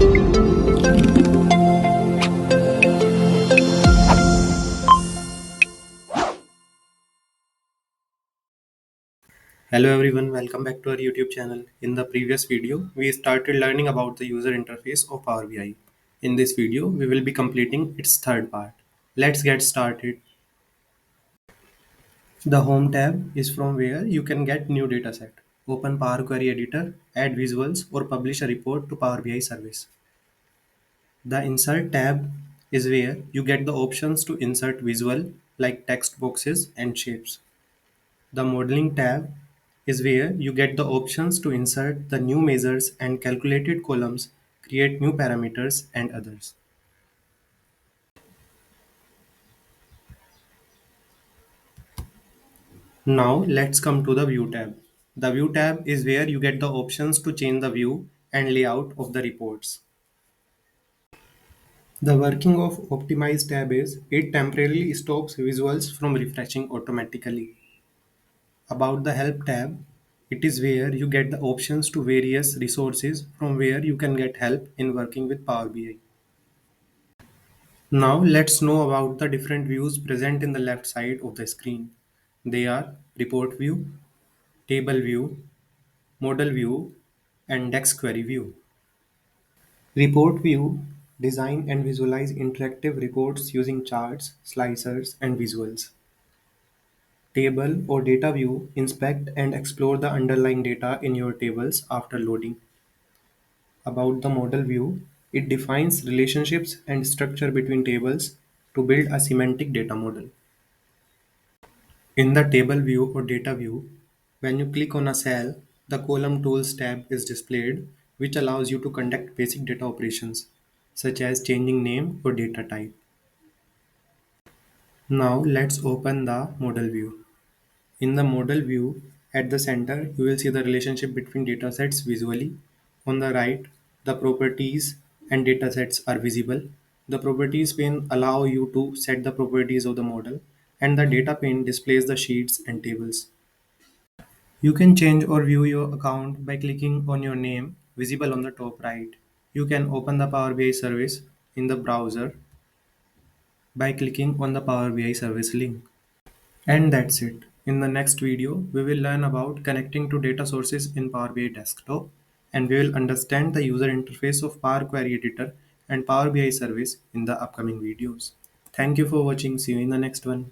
Hello everyone, welcome back to our YouTube channel. In the previous video, we started learning about the user interface of Power BI. In this video, we will be completing its third part. Let's get started. The Home tab is from where you can get new dataset. Open Power Query Editor, add visuals or publish a report to Power BI service. The Insert tab is where you get the options to insert visual like text boxes and shapes. The Modeling tab is where you get the options to insert the new measures and calculated columns, create new parameters and others. Now let's come to the View tab. The View tab is where you get the options to change the view and layout of the reports. The working of Optimize tab is it temporarily stops visuals from refreshing automatically. About the Help tab, it is where you get the options to various resources from where you can get help in working with Power BI. Now let's know about the different views present in the left side of the screen. They are Report View, Table View, Model View, and Dex Query View. Report View design and visualize interactive reports using charts, slicers, and visuals. Table or Data View inspect and explore the underlying data in your tables after loading. About the Model View, it defines relationships and structure between tables to build a semantic data model. In the Table View or Data View, when you click on a cell, the Column Tools tab is displayed, which allows you to conduct basic data operations, such as changing name or data type. Now let's open the Model View. In the Model View, at the center, you will see the relationship between datasets visually. On the right, the properties and datasets are visible. The Properties pane allow you to set the properties of the model, and the Data pane displays the sheets and tables. You can change or view your account by clicking on your name visible on the top right. You can open the Power BI service in the browser by clicking on the Power BI service link. And that's it. In the next video, we will learn about connecting to data sources in Power BI Desktop, and we will understand the user interface of Power Query Editor and Power BI service in the upcoming videos. Thank you for watching. See you in the next one.